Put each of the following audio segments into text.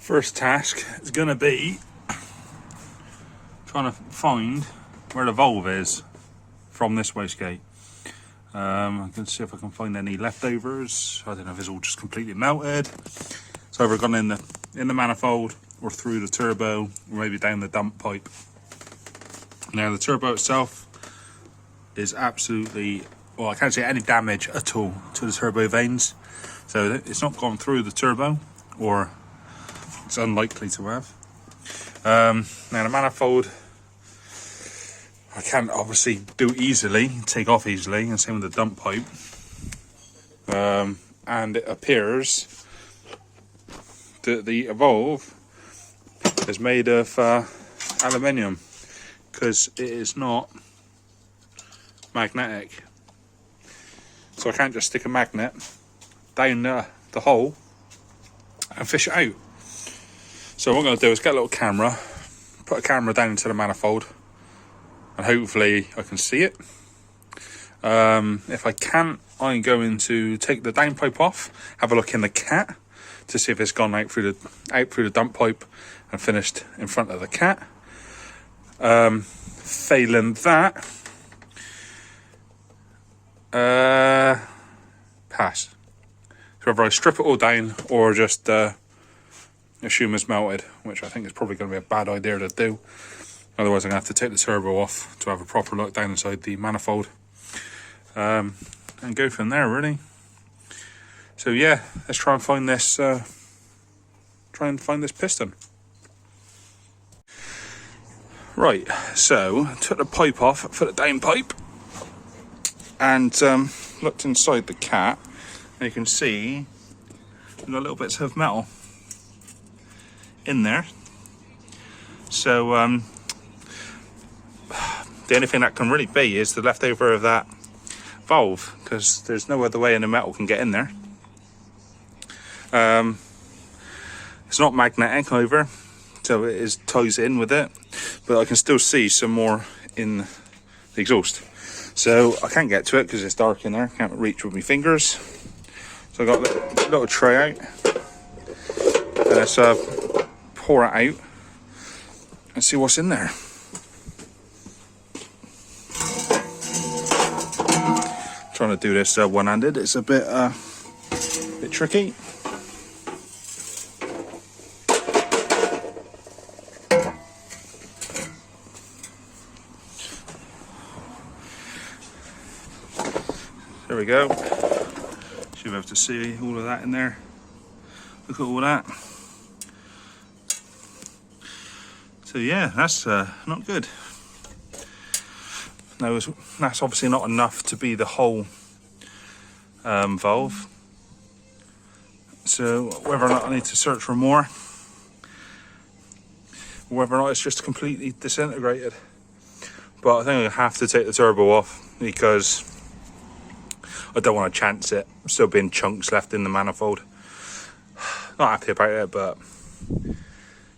First task is going to be trying to find where the valve is from this wastegate. I can see if I can find any leftovers. I don't know if it's all just completely melted. It's either gone in the manifold or through the turbo, or maybe down the dump pipe. Now the turbo itself is absolutely, well, I can't see any damage at all to the turbo vanes. So it's not gone through the turbo, or it's unlikely to have. Now the manifold, I can't obviously do easily, take off easily, and same with the dump pipe. And it appears that the valve is made of aluminium, because it is not magnetic. So I can't just stick a magnet down the hole and fish it out. So what I'm going to do is get a little camera, put a camera down into the manifold, and hopefully I can see it. If I can't, I'm going to take the downpipe off, have a look in the cat to see if it's gone out through the dump pipe and finished in front of the cat. Failing that, pass. So whether I strip it all down or just assume it's melted, which I think is probably going to be a bad idea to do. Otherwise I'm going to have to take the turbo off to have a proper look down inside the manifold, and go from there really. So yeah, let's try and find this piston. Right, so took the pipe off for the down pipe and looked inside the cat, and you can see we've got little bits of metal in there. So the only thing that can really be is the leftover of that valve, because there's no other way in the metal can get in there. It's not magnetic either, so it ties in with it, but I can still see some more in the exhaust. So I can't get to it because it's dark in there, can't reach with my fingers. So I got a little tray out, and let's pour it out and see what's in there. Trying to do this one-handed, it's a bit tricky. There we go. Should be able to see all of that in there. Look at all that. So yeah, that's not good. Now that's obviously not enough to be the whole valve. So whether or not I need to search for more, or whether or not it's just completely disintegrated. But I think I have to take the turbo off because I don't want to chance it still being chunks left in the manifold. Not happy about it, but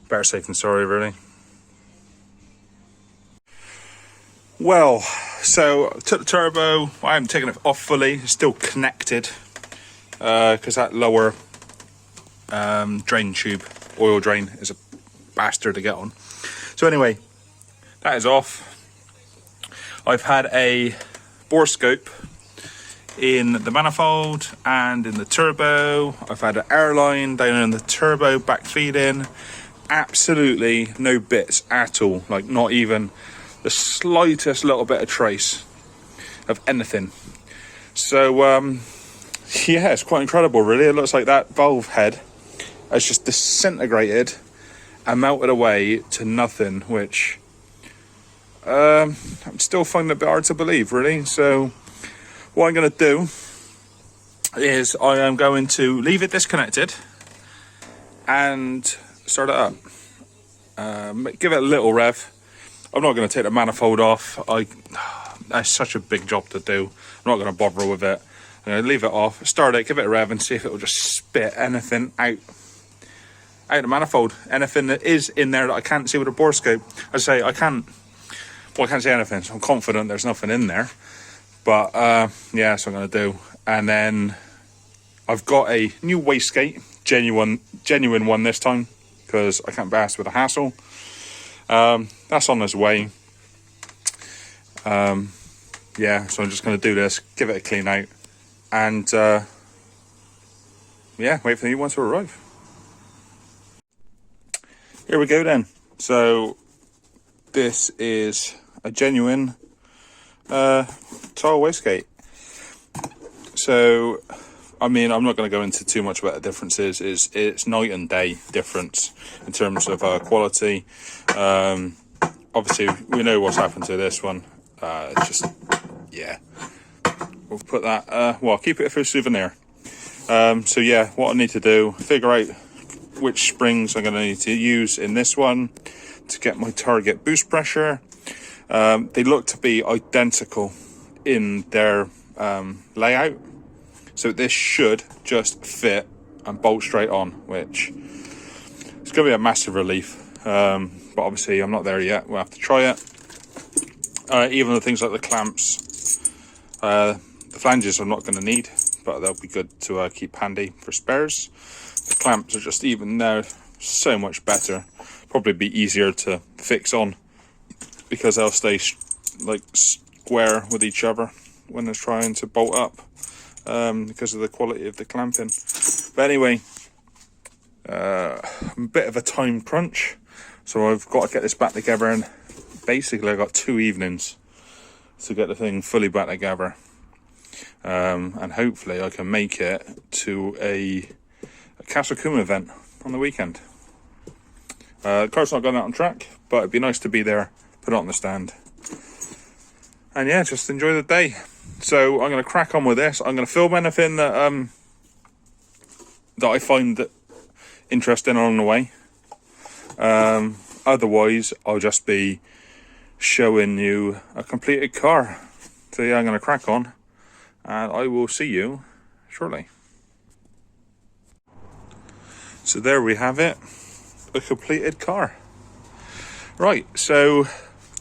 better safe than sorry really. Well, so I took the turbo, I haven't taken it off fully, it's still connected, because that lower drain tube, oil drain, is a bastard to get on. So anyway, that is off. I've had a bore scope in the manifold and in the turbo. I've had an air line down in the turbo back feeding. Absolutely no bits at all, like not even the slightest little bit of trace of anything. So yeah, it's quite incredible really. It looks like that valve head has just disintegrated and melted away to nothing, which I'm still finding it a bit hard to believe really. So what I'm going to do is I am going to leave it disconnected and start it up. Give it a little rev. I'm not going to take the manifold off. That's such a big job to do. I'm not going to bother with it. I'm going to leave it off, start it, give it a rev, and see if it will just spit anything out the manifold. Anything that is in there that I can't see with a bore scope. I say I can't see anything, so I'm confident there's nothing in there. But yeah, that's what I'm going to do. And then I've got a new wastegate, genuine one this time. because I can't be asked with a hassle. That's on its way. Yeah, so I'm just going to do this, give it a clean out, and yeah, wait for the new one to arrive. Here we go then. So this is a genuine tile wastegate. So I mean, I'm not going to go into too much about the differences. It's night and day difference in terms of quality. Obviously, we know what's happened to this one. Just, yeah, we'll put that, well, I'll keep it for a souvenir. So yeah, what I need to do, figure out which springs I'm going to need to use in this one to get my target boost pressure. They look to be identical in their layout. So this should just fit and bolt straight on, which is going to be a massive relief. But obviously I'm not there yet. We'll have to try it. Even the things like the clamps, the flanges I'm not going to need, but they'll be good to keep handy for spares. The clamps are just even now so much better. Probably be easier to fix on because they'll stay like square with each other when they're trying to bolt up. Because of the quality of the clamping. But anyway, a bit of a time crunch, so I've got to get this back together, and basically I've got 2 evenings to get the thing fully back together, and hopefully I can make it to a Castle Coombe event on the weekend. The car's not going out on track, but it'd be nice to be there, put it on the stand, and yeah, just enjoy the day. So I'm going to crack on with this. I'm going to film anything that that I find interesting along the way. Otherwise, I'll just be showing you a completed car. So yeah, I'm going to crack on, and I will see you shortly. So there we have it, a completed car. Right, so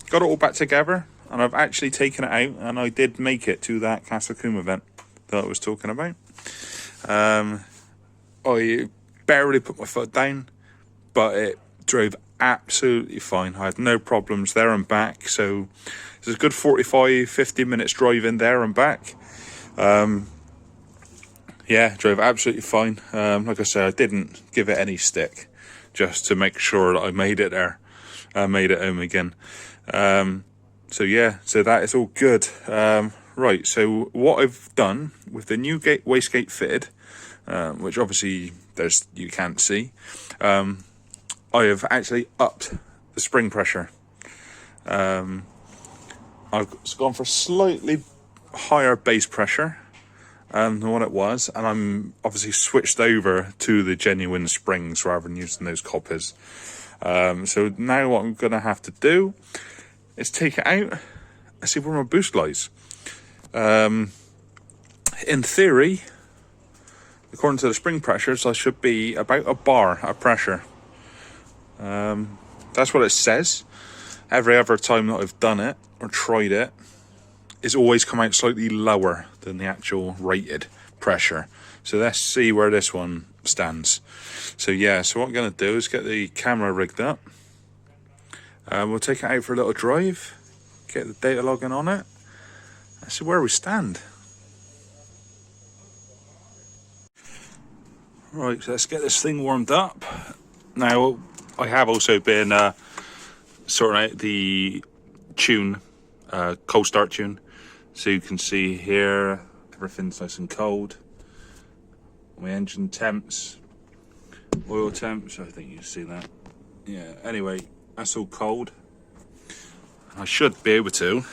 got it all back together. And I've actually taken it out, and I did make it to that Castle Coombe event that I was talking about. I barely put my foot down, but it drove absolutely fine. I had no problems there and back, so it's a good 45-50 minutes driving there and back. Yeah, drove absolutely fine. Like I said, I didn't give it any stick, just to make sure that I made it there. I made it home again. So yeah, so that is all good. Right, so what I've done with the new wastegate fitted, which obviously you can't see, I have actually upped the spring pressure. I've gone for slightly higher base pressure than what it was, and I'm obviously switched over to the genuine springs rather than using those coppers. So now what I'm going to have to do is take it out and see where my boost lies. In theory, according to the spring pressures, I should be about a bar of pressure. That's what it says. Every other time that I've done it or tried it, it's always come out slightly lower than the actual rated pressure. So let's see where this one stands. So yeah, so what I'm going to do is get the camera rigged up. We'll take it out for a little drive, get the data logging on it, and see where we stand. Right, so let's get this thing warmed up. Now, I have also been sorting out the tune, cold start tune. So you can see here, everything's nice and cold. My engine temps, oil temps, I think you can see that. Yeah, anyway. That's all cold. I should be able to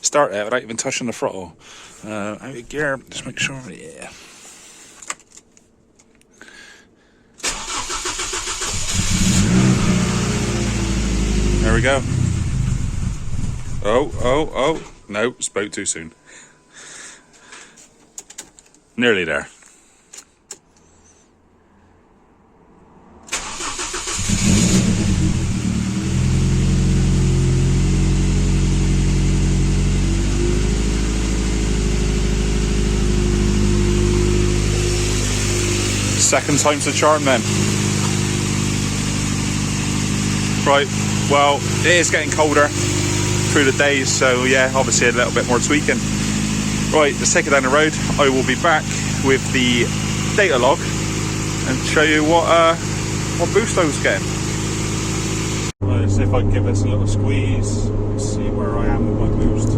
start it without even touching the throttle. Out of gear, just make sure, yeah. There we go. Oh, no, spoke too soon. Nearly there. Second time's the charm then. Right, well, it is getting colder through the days, so yeah, obviously a little bit more tweaking. Right, let's take it down the road. I will be back with the data log and show you what boost I was getting. Right, let's see if I can give this a little squeeze, see where I am with my boost.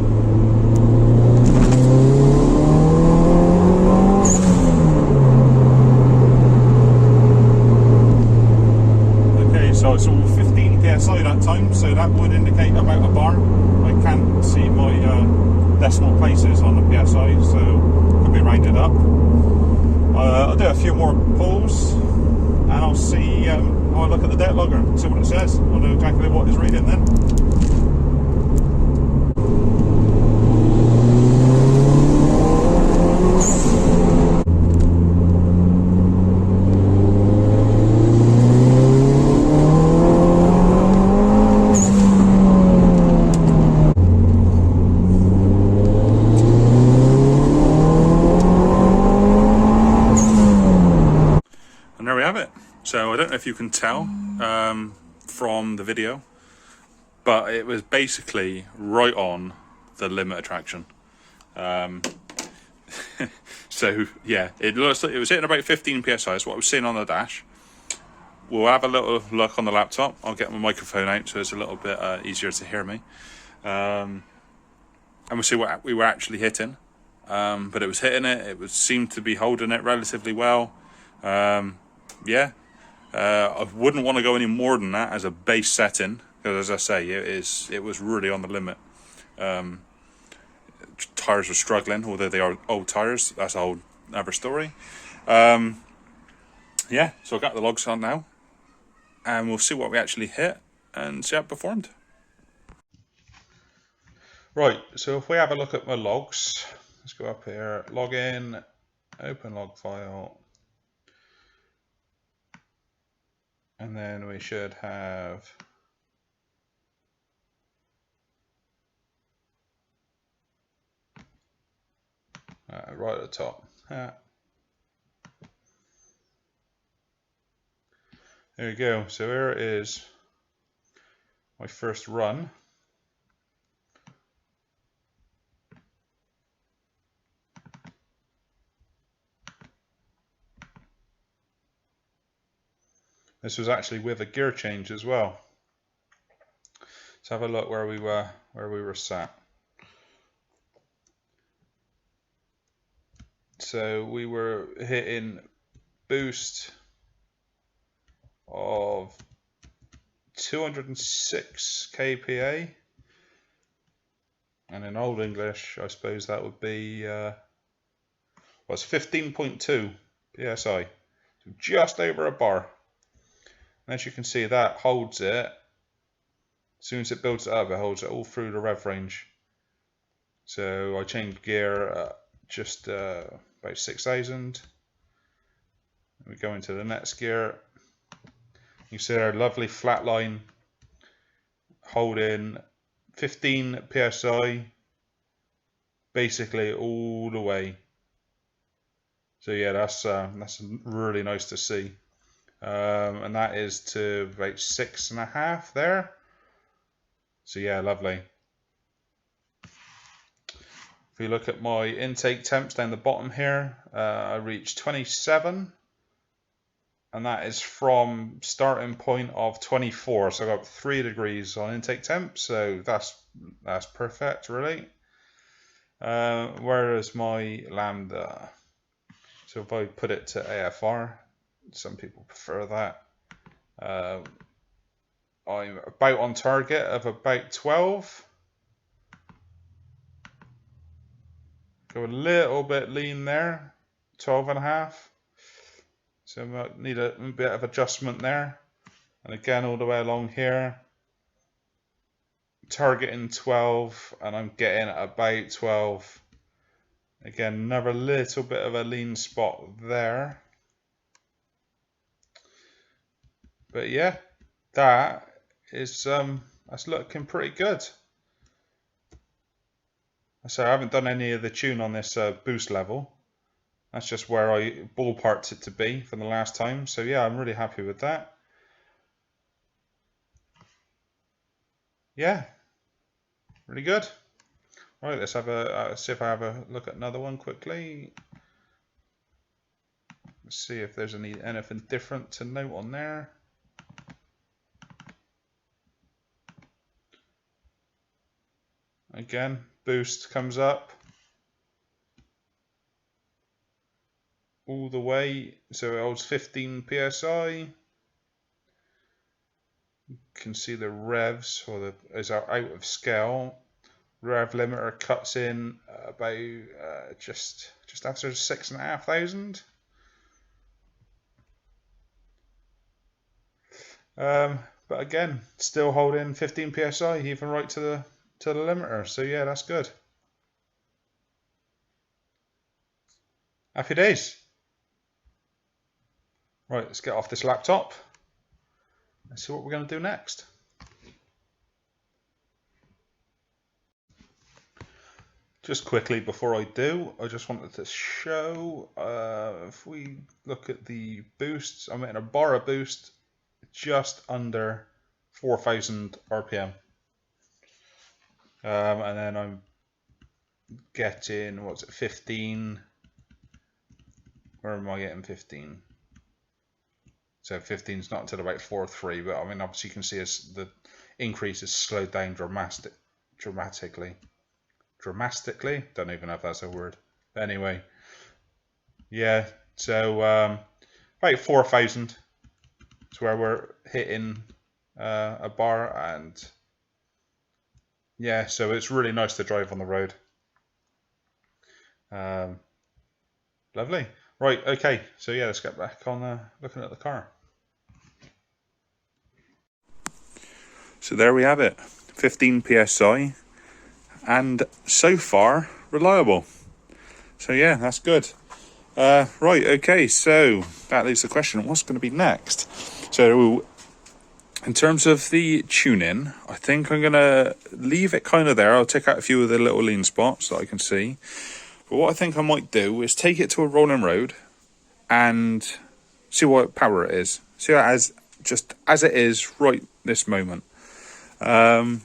Okay, so it's all 15 psi that time, so that would indicate about a bar. I can't see my decimal places on the psi, so could be rounded up. I'll do a few more pulls and I'll see, I'll look at the data logger, see what it says. I'll know exactly what it's reading then. And there we have it. So I don't know if you can tell from the video, but it was basically right on the limit of traction. So yeah, it looks like it was hitting about 15 psi. That's what I was seeing on the dash. We'll have a little look on the laptop. I'll get my microphone out so it's a little bit easier to hear me, and we'll see what we were actually hitting. But it was hitting it. It was seemed to be holding it relatively well. Yeah, I wouldn't want to go any more than that as a base setting, because as I say, it was really on the limit. Tires were struggling, although they are old tires. That's a whole other story. Yeah, so I got the logs on now, and we'll see what we actually hit and see how it performed. Right, so if we have a look at my logs, let's go up here, log in, open log file. And then we should have right at the top. There we go. So here is my first run. This was actually with a gear change as well. Let's have a look where we were sat. So we were hitting boost of 206 kPa, and in Old English, I suppose that would be it's 15.2 psi, so just over a bar. As you can see, that holds it. As soon as it builds it up, it holds it all through the rev range. So I changed gear at just about 6,000. We go into the next gear. You see our lovely flat line holding 15 psi basically all the way. So yeah, that's really nice to see. And that is to about 6.5 there. So yeah, lovely. If you look at my intake temps down the bottom here, I reached 27, and that is from starting point of 24. So I got 3 degrees on intake temp, so that's perfect, really. Where is my lambda? So if I put it to AFR, some people prefer that. I'm about on target of about 12. Go a little bit lean there, 12.5. So I might need a bit of adjustment there. And again, all the way along here, targeting 12, and I'm getting about 12. Again, another little bit of a lean spot there. But yeah, that is that's looking pretty good. So I haven't done any of the tune on this boost level. That's just where I ballparked it to be from the last time. So yeah, I'm really happy with that. yeah, really good. Right, let's have a see if I have a look at another one quickly. Let's see if there's anything different to note on there. Again, boost comes up all the way, so it holds 15 psi. You can see the revs, or the is out of scale. Rev limiter cuts in about just after 6,500. But again, still holding 15 psi, even right to the limiter. So yeah, that's good. Happy days. Right, let's get off this laptop. Let's see what we're going to do next. Just quickly before I do, I just wanted to show, if we look at the boosts, I'm getting a bar of boost just under 4,000 RPM. And then I'm getting, what's it, 15? Where am I getting 15? So 15 is not until about 4.3, but I mean, obviously you can see the increase is slowed down dramatically. Don't even know if that's a word. But anyway, yeah. So about 4,000 is where we're hitting a bar, and yeah, so it's really nice to drive on the road. Lovely. Right, okay, so yeah, let's get back on looking at the car. So there we have it, 15 psi, and so far reliable. So yeah, that's good. Right, okay, so that leaves the question, what's going to be next? So in terms of the tuning, I think I'm going to leave it kind of there. I'll take out a few of the little lean spots that I can see. But what I think I might do is take it to a rolling road and see what power it is. See that as it is right this moment. And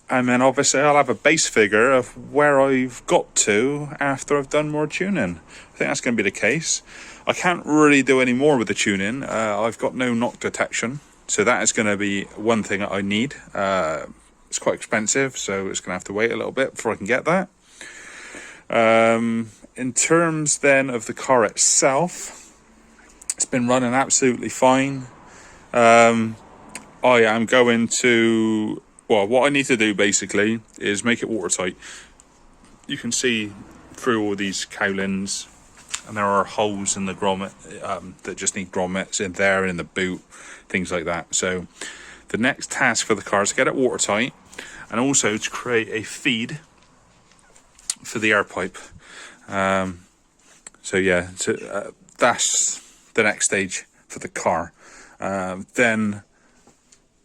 then obviously I'll have a base figure of where I've got to after I've done more tuning. I think that's going to be the case. I can't really do any more with the tuning. I've got no knock detection, so that is going to be one thing that I need. It's quite expensive, so it's going to have to wait a little bit before I can get that. In terms then of the car itself, it's been running absolutely fine. I am going to, well, what I need to do basically is make it watertight. You can see through all these cowlings, and there are holes in the grommet that just need grommets in there, in the boot, things like that. So the next task for the car is to get it watertight, and also to create a feed for the air pipe. So yeah, that's the next stage for the car. Then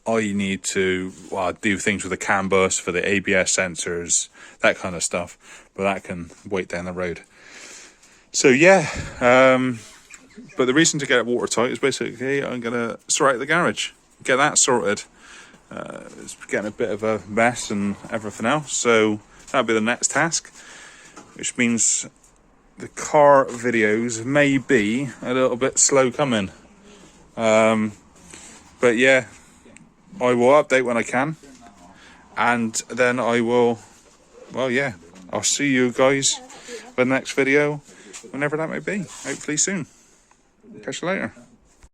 I need to do things with the CAN bus for the ABS sensors, that kind of stuff, but that can wait down the road. So yeah, but the reason to get it watertight is basically I'm going to sort out the garage, get that sorted. It's getting a bit of a mess and everything else, so that'll be the next task, which means the car videos may be a little bit slow coming. But yeah, I will update when I can, and then I will, well yeah, I'll see you guys for the next video, whenever that may be, hopefully soon. Catch you later.